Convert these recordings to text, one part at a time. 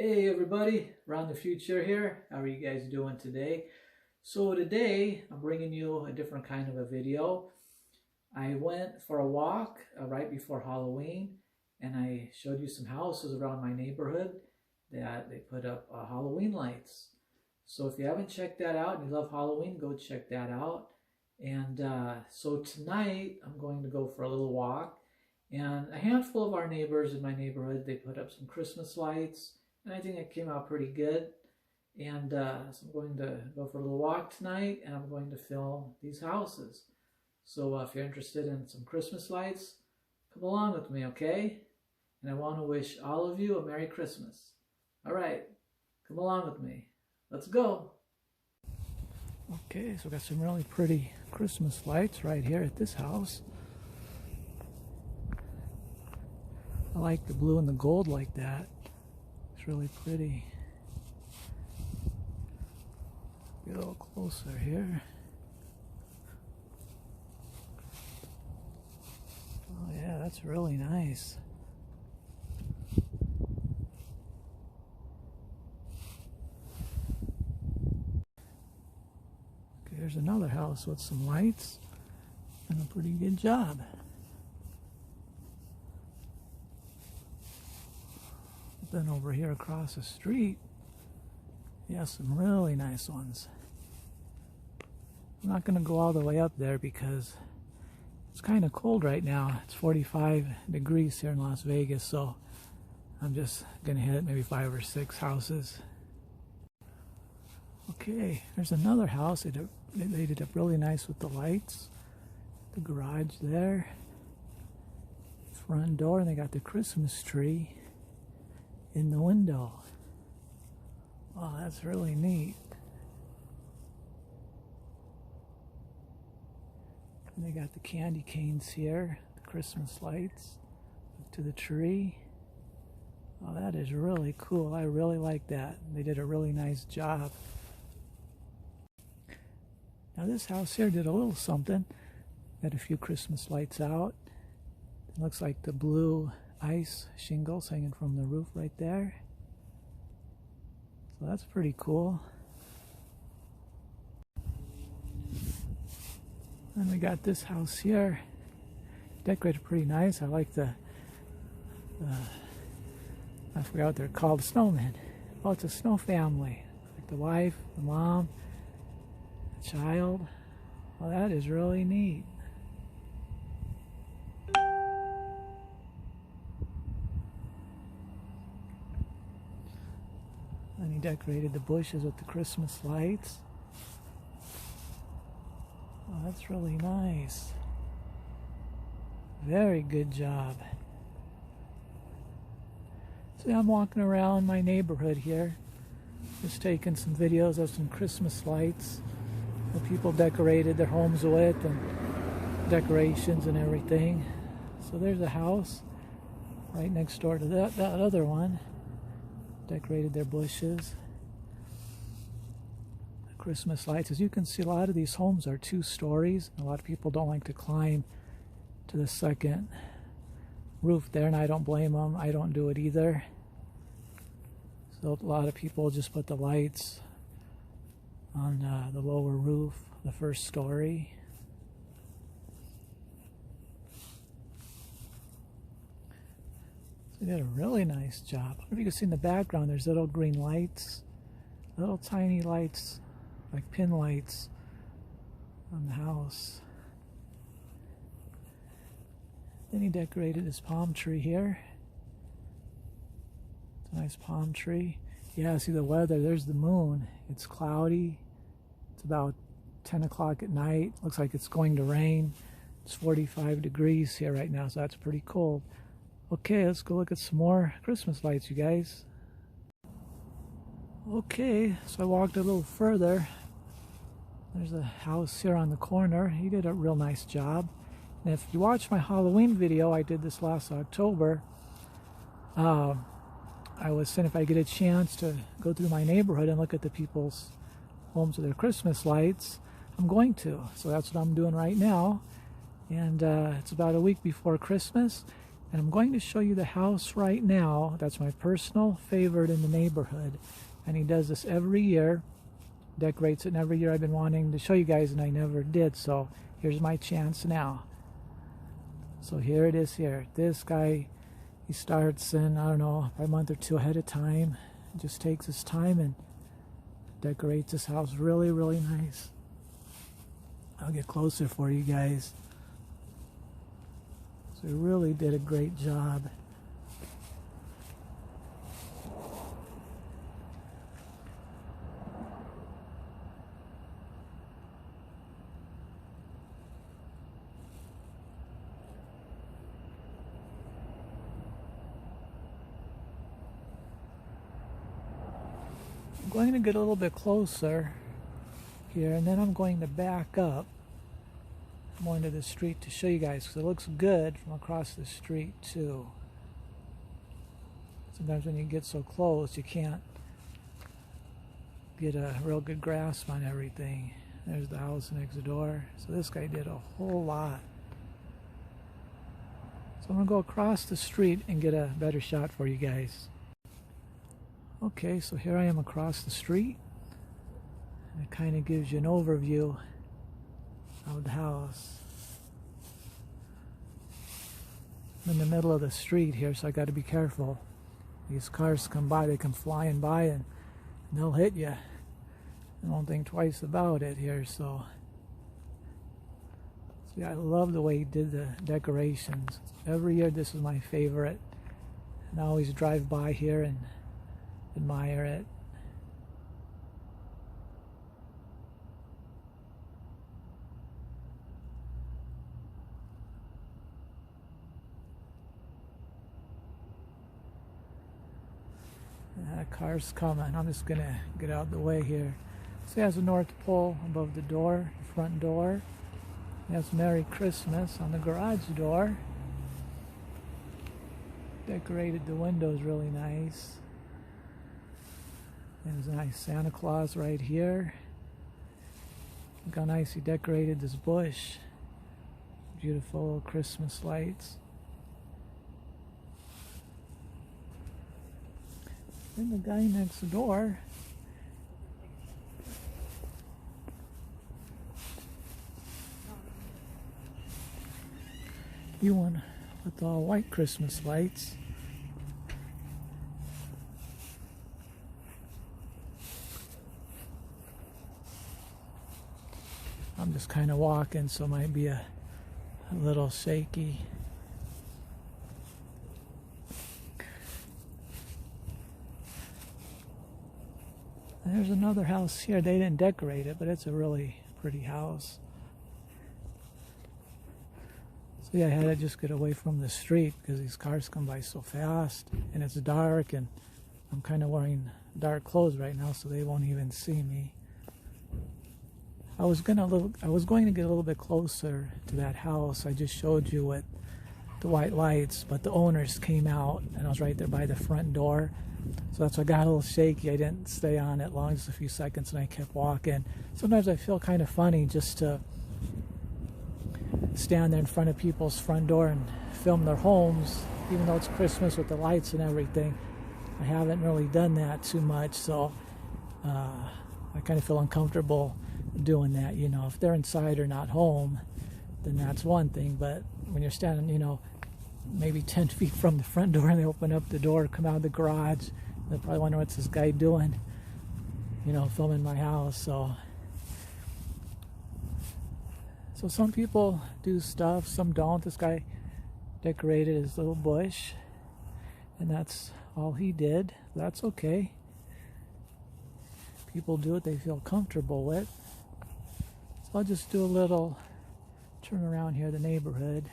Hey everybody, Ron the Future here. How are you guys doing today? So today I'm bringing you a different kind of a video. I went for a walk right before Halloween and I showed you some houses around my neighborhood that they put up Halloween lights. So if you haven't checked that out and you love Halloween, go check that out. And so tonight I'm going to go for a little walk, and a handful of our neighbors in my neighborhood, they put up some Christmas lights and I think it came out pretty good. And so I'm going to go for a little walk tonight, and I'm going to film these houses. So if you're interested in some Christmas lights, come along with me, okay? And I want to wish all of you a Merry Christmas. All right, come along with me. Let's go. Okay, so we got some really pretty Christmas lights right here at this house. I like the blue and the gold like that. It's really pretty. Get a little closer here. Oh yeah, that's really nice. Okay, here's another house with some lights and a pretty good job. Then over here across the street, yeah, some really nice ones. I'm not going to go all the way up there because it's kind of cold right now. It's 45 degrees here in Las Vegas, so I'm just going to hit maybe 5 or 6 houses. Okay, there's another house. They did up really nice with the lights. The garage there. Front door, and they got the Christmas tree in the window. Wow, that's really neat. And they got the candy canes here, the Christmas lights to the tree. Oh, that is really cool. I really like that. They did a really nice job. Now this house here did a little something. Got a few Christmas lights out. It looks like the blue ice shingles hanging from the roof right there. So that's pretty cool. And we got this house here, decorated pretty nice. I like I forgot what they're called, snowmen. Oh, it's a snow family. Like the wife, the mom, the child. Well, that is really neat. And he decorated the bushes with the Christmas lights. Oh, that's really nice. Very good job. See, I'm walking around my neighborhood here, just taking some videos of some Christmas lights that people decorated their homes with, and decorations and everything. So there's a house right next door to that other one. Decorated their bushes. The Christmas lights. As you can see, a lot of these homes are 2 stories. A lot of people don't like to climb to the second roof there, and I don't blame them. I don't do it either. So a lot of people just put the lights on the lower roof, the first story. They did a really nice job. I don't know if you can see in the background, there's little green lights, little tiny lights, like pin lights on the house. Then he decorated his palm tree here. It's a nice palm tree. Yeah, see the weather, there's the moon. It's cloudy. It's about 10 o'clock at night. Looks like it's going to rain. It's 45 degrees here right now, so that's pretty cold. Okay, let's go look at some more Christmas lights, you guys. Okay, so I walked a little further. There's a house here on the corner. He did a real nice job. And if you watch my Halloween video, I did this last October. I was saying if I get a chance to go through my neighborhood and look at the people's homes with their Christmas lights, I'm going to. So that's what I'm doing right now. And it's about a week before Christmas. And I'm going to show you the house right now. That's my personal favorite in the neighborhood. And he does this every year. Decorates it, and every year I've been wanting to show you guys and I never did. So here's my chance now. So here it is here. This guy, he starts in, I don't know, a month or two ahead of time. Just takes his time and decorates this house really, really nice. I'll get closer for you guys. So he really did a great job. I'm going to get a little bit closer here, and then I'm going to back up more into the street to show you guys, because it looks good from across the street too. Sometimes when you get so close you can't get a real good grasp on everything. There's the house next door. So this guy did a whole lot. So I'm going to go across the street and get a better shot for you guys. Okay, so here I am across the street. And it kind of gives you an overview of the house. I'm in the middle of the street here, so I got to be careful. These cars come by, they come flying by, and they'll hit you. I don't think twice about it here. So yeah, I love the way he did the decorations. Every year this is my favorite, and I always drive by here and admire it. Car's coming. I'm just gonna get out of the way here. So he has a North Pole above the door, the front door. He has Merry Christmas on the garage door. Decorated the windows really nice. There's a nice Santa Claus right here. Look how nice he decorated this bush. Beautiful Christmas lights. Then the guy next door, you went with all white Christmas lights. I'm just kind of walking, so it might be a little shaky. There's another house here. They didn't decorate it, but it's a really pretty house. So yeah, I had to just get away from the street because these cars come by so fast, and it's dark, and I'm kind of wearing dark clothes right now, so they won't even see me. I was going to get a little bit closer to that house. I just showed you with the white lights, but the owners came out, and I was right there by the front door. So that's why I got a little shaky. I didn't stay on it long, just a few seconds, and I kept walking. Sometimes I feel kind of funny just to stand there in front of people's front door and film their homes, even though it's Christmas with the lights and everything. I haven't really done that too much, so I kind of feel uncomfortable doing that. You know, if they're inside or not home, then that's one thing, but when you're standing, you know, maybe 10 feet from the front door, and they open up the door, come out of the garage, they'll probably wonder what's this guy doing, you know, filming my house. So some people do stuff, some don't. This guy decorated his little bush, and that's all he did. That's okay. People do what they feel comfortable with. So I'll just do a little turn around here, the neighborhood.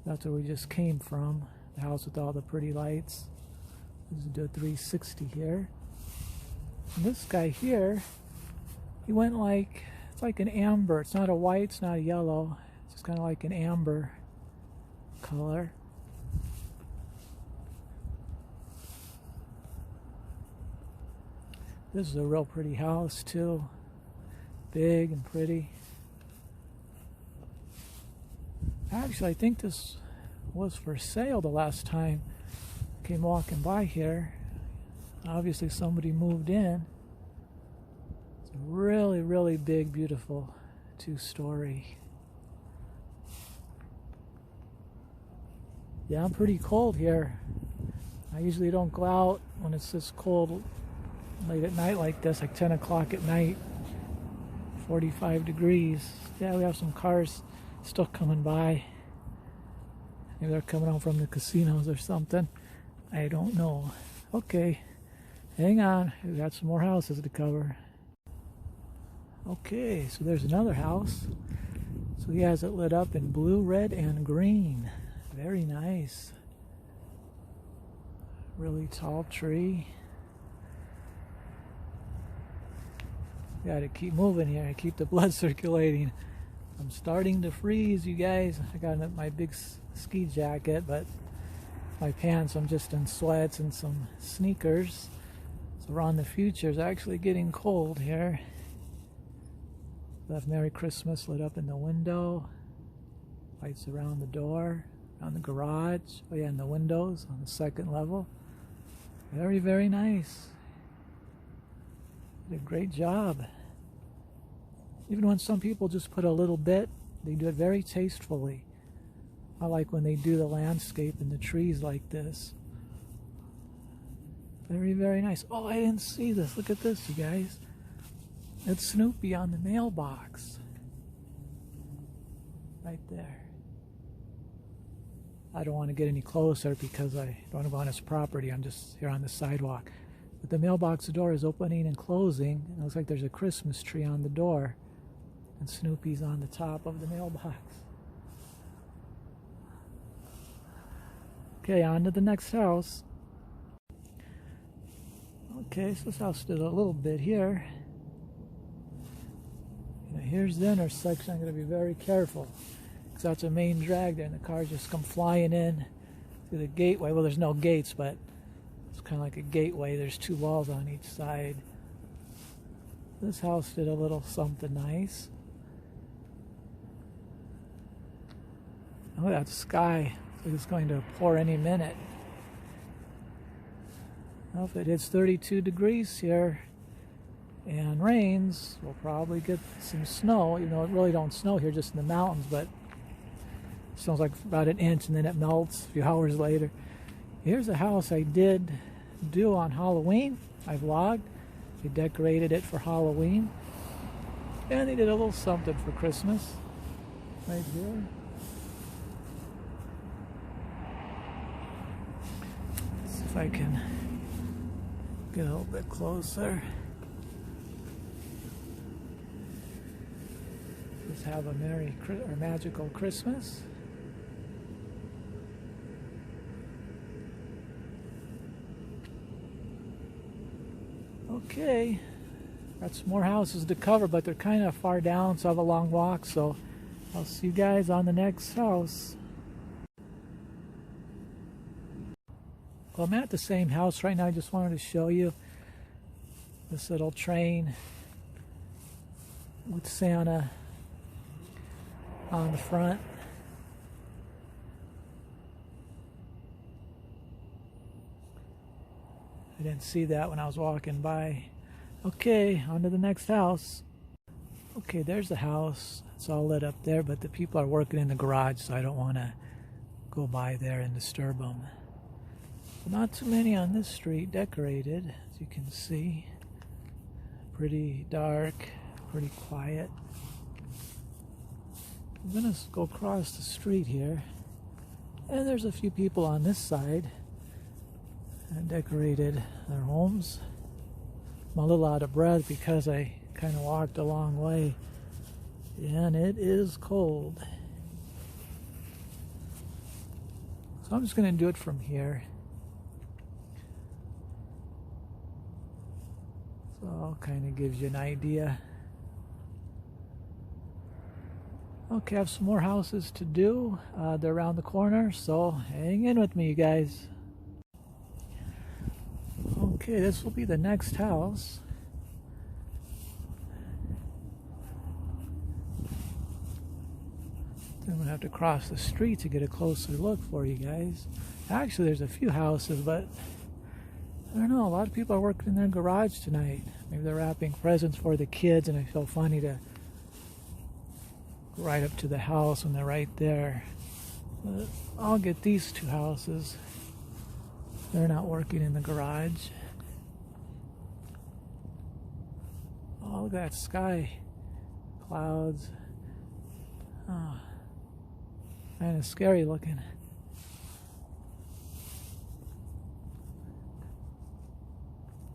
That's where we just came from, the house with all the pretty lights. Let's do a 360 here. And this guy here, he went like, it's like an amber. It's not a white, it's not a yellow. It's just kind of like an amber color. This is a real pretty house too. Big and pretty. Actually, I think this was for sale the last time I came walking by here. Obviously somebody moved in. It's a really, really big, beautiful 2-story. Yeah, I'm pretty cold here. I usually don't go out when it's this cold late at night like this, like 10 o'clock at night. 45 degrees. Yeah, we have some cars still coming by. Maybe they're coming home from the casinos or something. I don't know. Okay, hang on. We got some more houses to cover. Okay, so there's another house. So he has it lit up in blue, red, and green. Very nice. Really tall tree. Gotta keep moving here, keep the blood circulating. I'm starting to freeze, you guys. I got my big ski jacket, but my pants, I'm just in sweats and some sneakers. So Ron the Future is actually getting cold here. We have Merry Christmas lit up in the window. Lights around the door, around the garage. Oh yeah, and the windows on the second level. Very, very nice. Did a great job. Even when some people just put a little bit, they do it very tastefully. I like when they do the landscape and the trees like this. Very, very nice. Oh, I didn't see this. Look at this, you guys. It's Snoopy on the mailbox. Right there. I don't want to get any closer because I don't want to go on his property. I'm just here on the sidewalk. But the mailbox door is opening and closing. And it looks like there's a Christmas tree on the door. And Snoopy's on the top of the mailbox. Okay, on to the next house. Okay, so this house did a little bit here. Now here's the intersection. I'm going to be very careful, because that's a main drag there, and the cars just come flying in through the gateway. Well, there's no gates, but it's kind of like a gateway. There's 2 walls on each side. This house did a little something nice. Oh, that sky. It's going to pour any minute. Well, if it hits 32 degrees here and rains, we'll probably get some snow. Even though it really don't snow here, just in the mountains, but it snows like about an inch and then it melts a few hours later. Here's a house I did do on Halloween. I vlogged. They decorated it for Halloween. And they did a little something for Christmas. Right here. If I can get a little bit closer. Just have a merry or magical Christmas. Okay, got some more houses to cover, but they're kind of far down, so I have a long walk, so I'll see you guys on the next house. Well, I'm at the same house right now. I just wanted to show you this little train with Santa on the front. I didn't see that when I was walking by. Okay, on to the next house. Okay, there's the house. It's all lit up there, but the people are working in the garage, so I don't want to go by there and disturb them. Not too many on this street decorated, as you can see. Pretty dark, pretty quiet. I'm gonna go across the street here, and there's a few people on this side that decorated their homes. I'm a little out of breath because I kind of walked a long way, and it is cold. So I'm just gonna do it from here. So kind of gives you an idea. Okay, I have some more houses to do. They're around the corner, so hang in with me, you guys. Okay, this will be the next house. I'm gonna have to cross the street to get a closer look for you guys. Actually, there's a few houses, but I don't know, a lot of people are working in their garage tonight. Maybe they're wrapping presents for the kids, and I feel funny to go right up to the house when they're right there. But I'll get these two houses. They're not working in the garage. Oh, look at that sky. Clouds. Oh, kind of scary looking.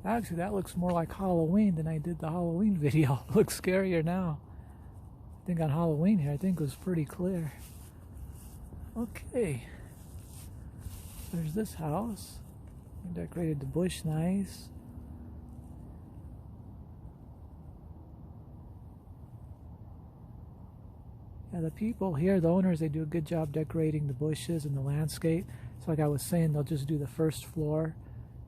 Actually, that looks more like Halloween than I did the Halloween video. It looks scarier now. I think on Halloween here, I think it was pretty clear. Okay. There's this house. They decorated the bush nice. Yeah, the people here, the owners, they do a good job decorating the bushes and the landscape. So like I was saying, they'll just do the first floor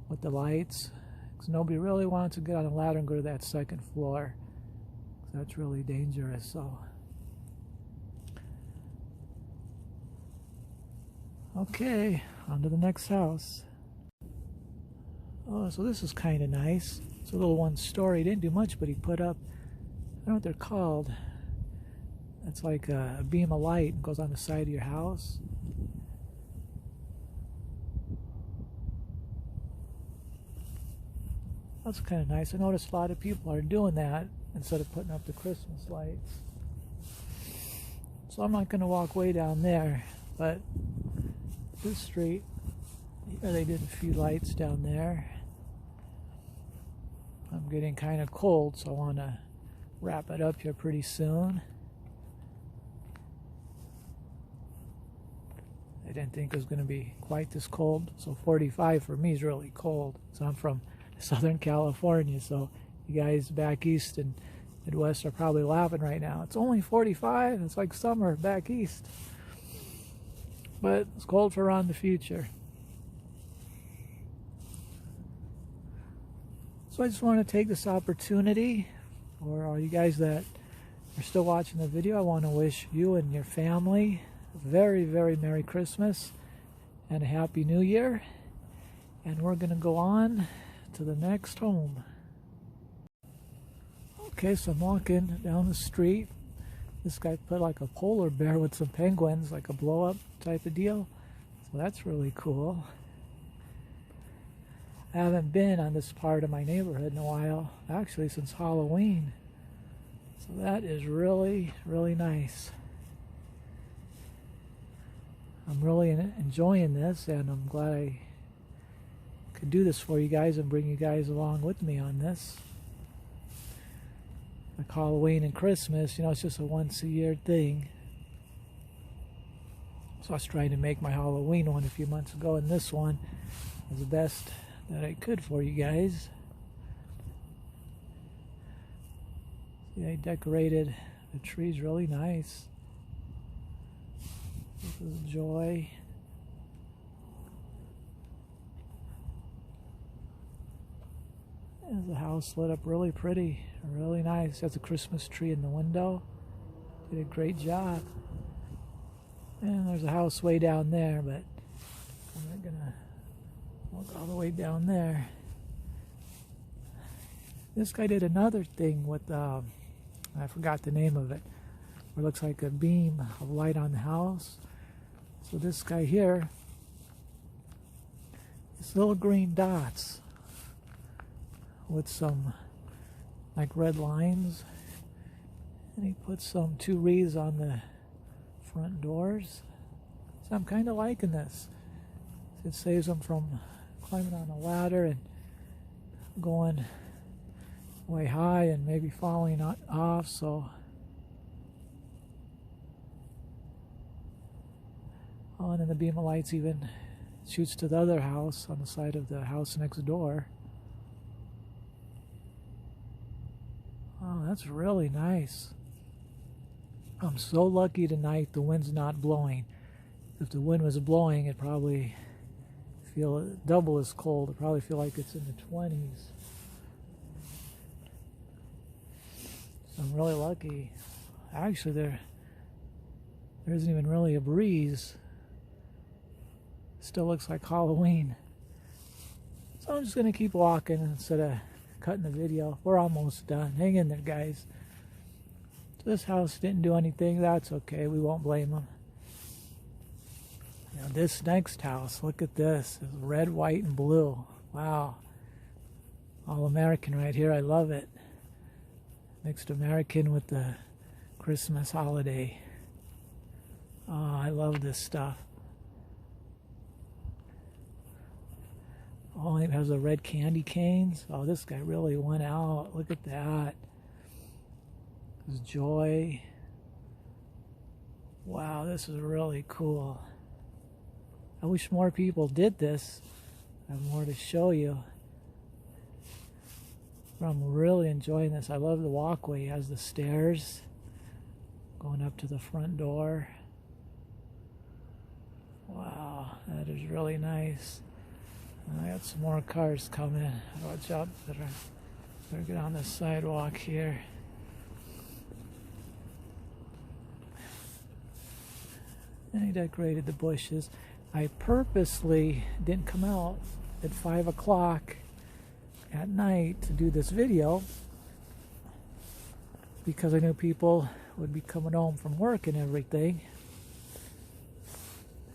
with the lights. Because nobody really wants to get on a ladder and go to that second floor. That's really dangerous. So, okay, on to the next house. Oh, so this is kind of nice. It's a little one-story. He didn't do much, but he put up, I don't know what they're called. It's like a beam of light and goes on the side of your house. That's kind of nice. I noticed a lot of people are doing that instead of putting up the Christmas lights. So I'm not going to walk way down there, but this street, here they did a few lights down there. I'm getting kind of cold, so I want to wrap it up here pretty soon. I didn't think it was going to be quite this cold. So 45 for me is really cold. So I'm from Southern California, so you guys back east and Midwest are probably laughing right now. It's only 45. It's like summer back east. But it's cold for around the future. So I just want to take this opportunity for all you guys that are still watching the video. I want to wish you and your family a very, very Merry Christmas and a Happy New Year. And we're going to go on to the next home. Okay, so I'm walking down the street. This guy put like a polar bear with some penguins, like a blow-up type of deal. So that's really cool. I haven't been on this part of my neighborhood in a while, actually since Halloween. So that is really, really nice. I'm really enjoying this, and I'm glad I could do this for you guys and bring you guys along with me on this. Like Halloween and Christmas, you know, it's just a once-a-year thing. So I was trying to make my Halloween one a few months ago, and this one was the best that I could for you guys. See, they decorated the trees really nice. This is Joy. There's the house lit up really pretty, really nice. Has a Christmas tree in the window. Did a great job. And there's a house way down there, but I'm not gonna walk all the way down there. This guy did another thing with, I forgot the name of it, where it looks like a beam of light on the house. So this guy here, it's little green dots with some like red lines, and he put some 2 wreaths on the front doors. So I'm kind of liking this. It saves them from climbing on a ladder and going way high and maybe falling off. So oh, and then the beam of lights even shoots to the other house on the side of the house next door. Oh, that's really nice. I'm so lucky tonight the wind's not blowing. If the wind was blowing, it'd probably feel double as cold. It'd probably feel like it's in the 20s. So I'm really lucky. Actually, they're There isn't even really a breeze. Still looks like Halloween. So I'm just going to keep walking instead of cutting the video. We're almost done. Hang in there, guys. This house didn't do anything. That's okay. We won't blame them. Now this next house, look at this. It's red, white, and blue. Wow. All American right here. I love it. Mixed American with the Christmas holiday. Oh, I love this stuff. Oh, it has the red candy canes. Oh, this guy really went out. Look at that. This joy. Wow, this is really cool. I wish more people did this. I have more to show you. But I'm really enjoying this. I love the walkway. It has the stairs going up to the front door. Wow, that is really nice. I got some more cars coming. Watch out, better get on the sidewalk here. And he decorated the bushes. I purposely didn't come out at 5 o'clock at night to do this video because I knew people would be coming home from work and everything.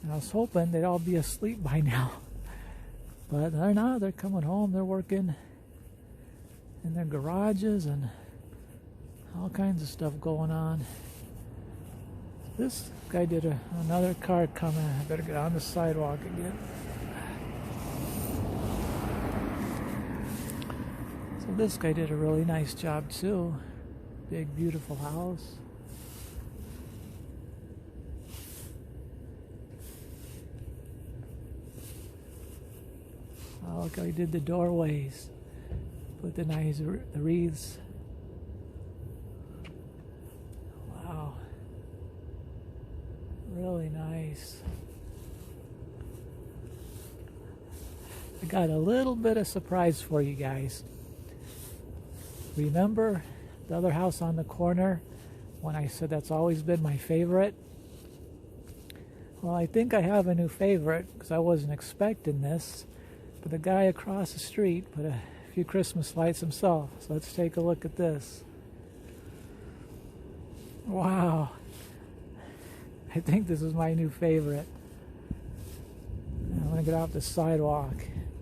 And I was hoping they'd all be asleep by now. But they're not. They're coming home. They're working in their garages and all kinds of stuff going on. This guy did another car coming. I better get on the sidewalk again. So this guy did a really nice job too. Big, beautiful house. Oh, look how he did the doorways. Put the nice wreaths. Wow. Really nice. I got a little bit of surprise for you guys. Remember the other house on the corner when I said that's always been my favorite? Well, I think I have a new favorite because I wasn't expecting this. But the guy across the street put a few Christmas lights himself. So let's take a look at this. Wow. I think this is my new favorite. I'm going to get off the sidewalk,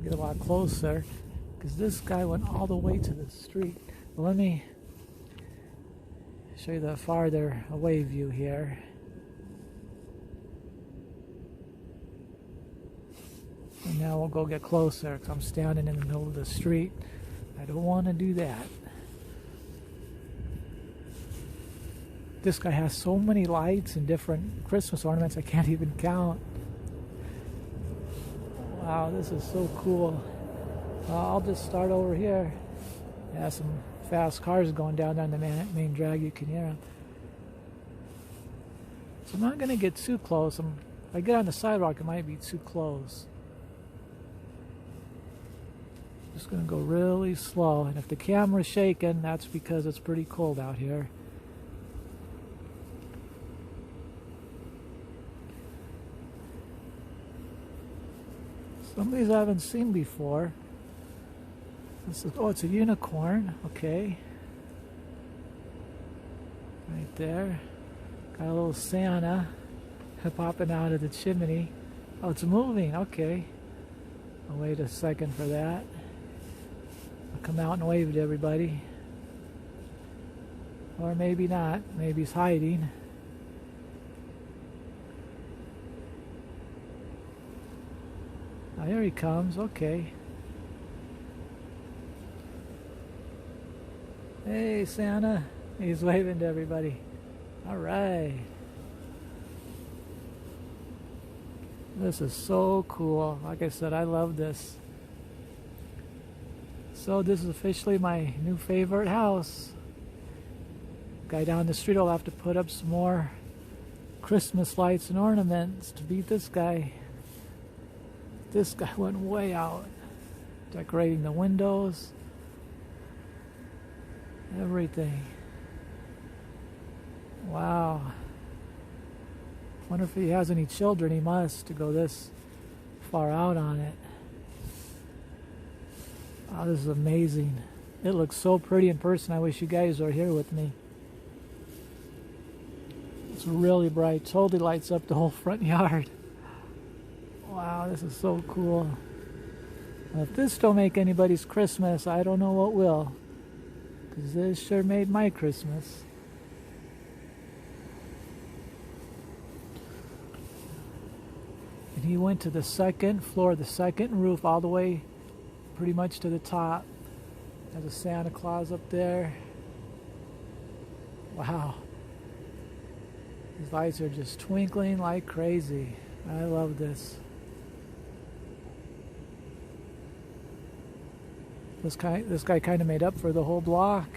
get a lot closer, because this guy went all the way to the street. But let me show you the farther away view here. And now we'll go get closer because I'm standing in the middle of the street. I don't want to do that. This guy has so many lights and different Christmas ornaments I can't even count. Wow, this is so cool. I'll just start over here. Yeah, some fast cars going down the main drag. You can hear them. So I'm not going to get too close. If I get on the sidewalk, it might be too close. Just going to go really slow, and if the camera's shaking, that's because it's pretty cold out here. Some of these I haven't seen before. This is, oh, it's a unicorn. Okay. Right there. Got a little Santa popping out of the chimney. Oh, it's moving. Okay. I'll wait a second for that. Come out and wave at everybody. Or maybe not. Maybe he's hiding. Oh, here he comes. Okay. Hey, Santa. He's waving to everybody. All right. This is so cool. Like I said, I love this. So this is officially my new favorite house. Guy down the street will have to put up some more Christmas lights and ornaments to beat this guy. This guy went way out. Decorating the windows. Everything. Wow. Wonder if he has any children. He must, to go this far out on it. Oh, this is amazing. It looks so pretty in person. I wish you guys were here with me. It's really bright. Totally lights up the whole front yard. Wow, this is so cool. Well, if this don't make anybody's Christmas, I don't know what will. Because this sure made my Christmas. And he went to the second floor, the second roof, all the way pretty much to the top. There's a Santa Claus up there. Wow. These lights are just twinkling like crazy. I love this. This guy kind of made up for the whole block.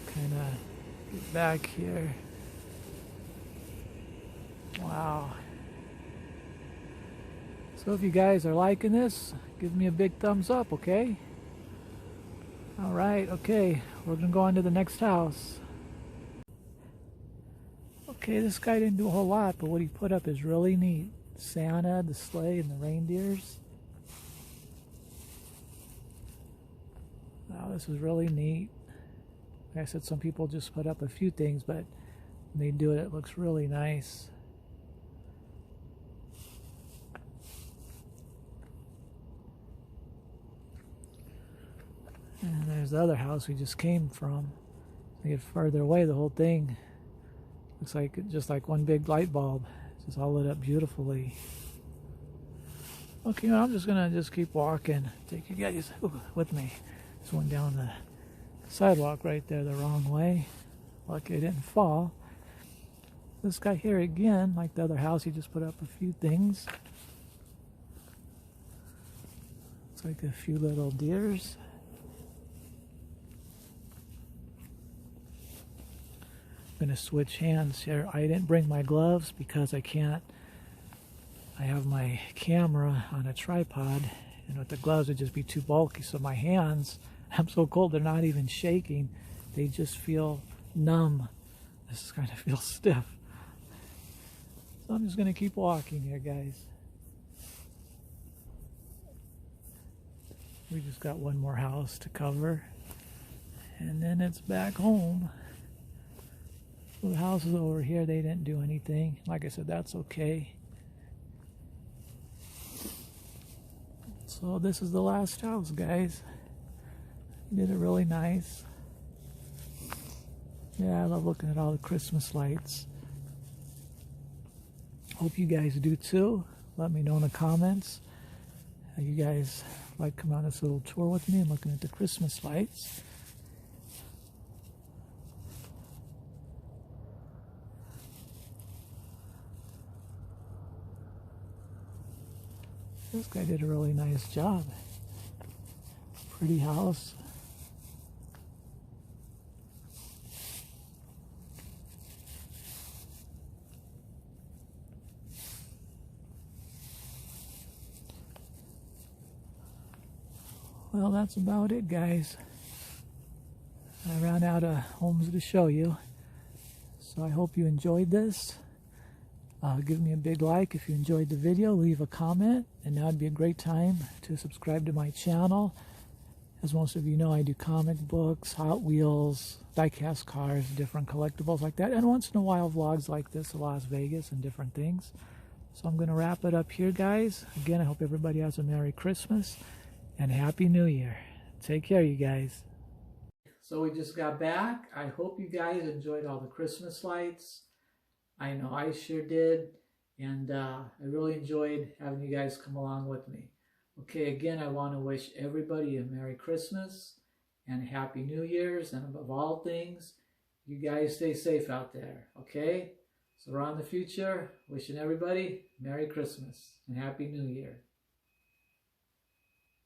Kind of get back here. Wow. So if you guys are liking this, give me a big thumbs up, okay? Alright, okay. We're going to go on to the next house. Okay, this guy didn't do a whole lot, but what he put up is really neat. Santa, the sleigh, and the reindeers. Wow, this is really neat. Like I said, some people just put up a few things, but when they do it, it looks really nice. And there's the other house we just came from. To get further away, the whole thing looks like just like one big light bulb. It's just all lit up beautifully. Okay, I'm just gonna keep walking. Take you guys with me. Just went down the sidewalk right there the wrong way. Lucky I didn't fall. This guy here again, like the other house, he just put up a few things. It's like a few little deers. I'm going to switch hands here. I didn't bring my gloves because I have my camera on a tripod, and with the gloves it'd just be too bulky, so my hands, I'm so cold, they're not even shaking. They just feel numb. This kind of feels stiff. So I'm just going to keep walking here, guys. We just got one more house to cover, and then it's back home. So the houses over here, they didn't do anything. Like I said, that's okay. So this is the last house, guys. He did it really nice. Yeah, I love looking at all the Christmas lights. Hope you guys do too. Let me know in the comments how you guys like coming on this little tour with me and looking at the Christmas lights. This guy did a really nice job. Pretty house. Well, that's about it, guys. I ran out of homes to show you. So I hope you enjoyed this. Give me a big like if you enjoyed the video. Leave a comment. And now would be a great time to subscribe to my channel. As most of you know, I do comic books, Hot Wheels, die-cast cars, different collectibles like that. And once in a while, vlogs like this of Las Vegas and different things. So I'm going to wrap it up here, guys. Again, I hope everybody has a Merry Christmas and Happy New Year. Take care, you guys. So we just got back. I hope you guys enjoyed all the Christmas lights. I know I sure did. And I really enjoyed having you guys come along with me. Okay, again, I want to wish everybody a Merry Christmas and Happy New Year's. And above all things, you guys stay safe out there, okay? So around the future, wishing everybody Merry Christmas and Happy New Year.